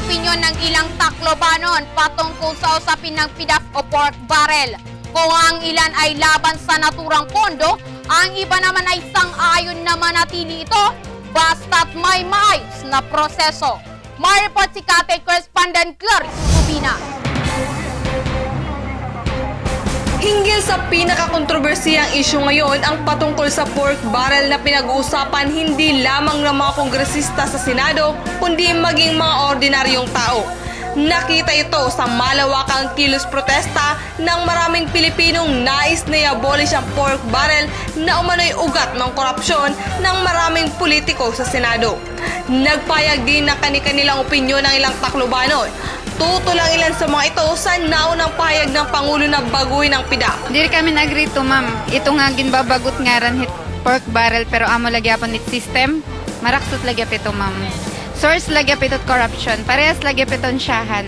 opinyon ng ilang Taclobanon patungkol sa usapin ng PDAP o pork barrel. Kung ang ilan ay laban sa naturang pondo, ang iba naman ay sang-ayon na manatili ito basta't may maayos na proseso. Maripot si Kate Correspondent Clarice Ubina. Hinggil sa pinakakontrobersiyang isyu ngayon ang patungkol sa pork barrel na pinag-uusapan hindi lamang ng mga kongresista sa Senado kundi maging mga ordinaryong tao. Nakita ito sa malawakang kilos protesta ng maraming Pilipinong nais na i-abolish ang pork barrel na umano'y ugat ng korupsyon ng maraming politiko sa Senado. Nagpayag din ng kani-kanilang opinyon ng ilang Taclobanon. Tutulang ilan sa mga ito sa naunang pahayag ng Pangulo na baguhin ang PDAP. Diri kami nag-agree to, ma'am. Ito nga ginbabagot nga ran hit pork barrel pero amo lagi apon it system. Maraksot lagi ito, ma'am. Source lagi ito corruption. Parehas lagi iton syahan.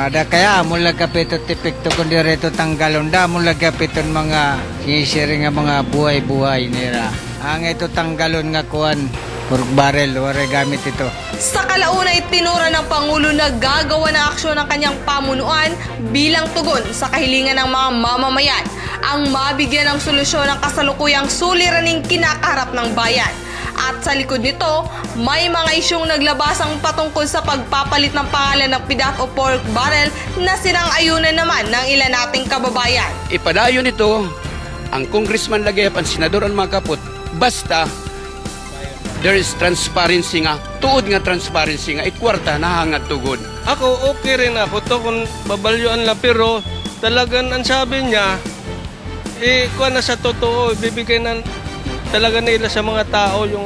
Da kaya mo lagapitot epekto kundi reto tanggalon da mo lagapiton mga sinisiri nga mga buhay-buhay nira. Ang ito tanggalon nga kuan pork barrel wala gamit ito. Sa kalaunay, tinura ng Pangulo na gagawa ng aksyon ng kanyang pamunuan bilang tugon sa kahilingan ng mga mamamayan ang mabigyan ng solusyon ng kasalukuyang suliraning kinakaharap ng bayan. At sa likod nito, may mga isyong naglabasang patungkol sa pagpapalit ng pangalan ng PDAP o pork barrel na sinang-ayunan naman ng ilan nating kababayan. Ipadayon nito ang congressman lagi ang senador ang mga kaput basta there is transparency nga, tuod nga transparency nga, ikwarta nahangad tugod. Ako okay rin ako to kung babalyuan lang pero talagang ang sabi niya kuha na sa totoo, ibibigay na talaga nila sa mga tao yung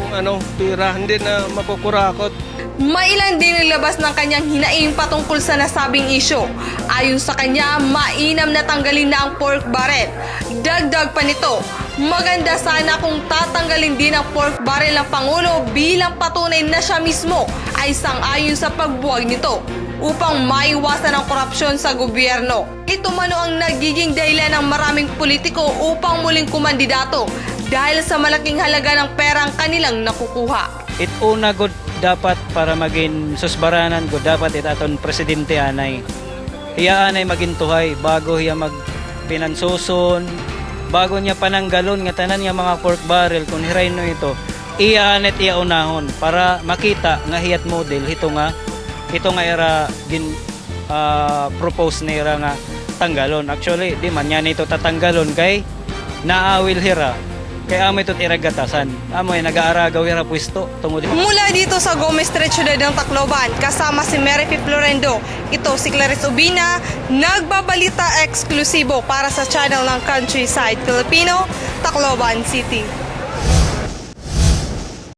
pira, hindi na makukurakot. Mailan din nilabas ng kanyang hinaing patungkol sa nasabing isyo. Ayon sa kanya, mainam na tanggalin na ang pork barrel. Dagdag pa nito, maganda sana kung tatanggalin din ang pork barrel ng Pangulo bilang patunay na siya mismo ay sang-ayon sa pagbuwag nito upang maiwasan ang korupsyon sa gobyerno. Ito mano ang nagiging dahilan ng maraming politiko upang muling kumandidato dahil sa malaking halaga ng perang kanilang nakukuha. It una good dapat para maging susbaranan good dapat aton presidente anay. Iya anay magintuhay bago hiya magpinansuson, bago niya pananggalon nga tanan nga mga pork barrel kung hiray no ito. Iya anet iya unahon para makita nga hiyat model ito nga era gin propose nira nga tanggalon. Actually di man yan ito tatanggalon kay naawil hira. Kaya amo ito't iragatasan. Amo ay nag-aaragaw hira pwesto tungod. Mula dito sa Gomez Street, Ciudad ng Tacloban, kasama si Mary P. Florendo, ito si Clarice Ubina, nagbabalita eksklusibo para sa channel ng Countryside Filipino, Tacloban City.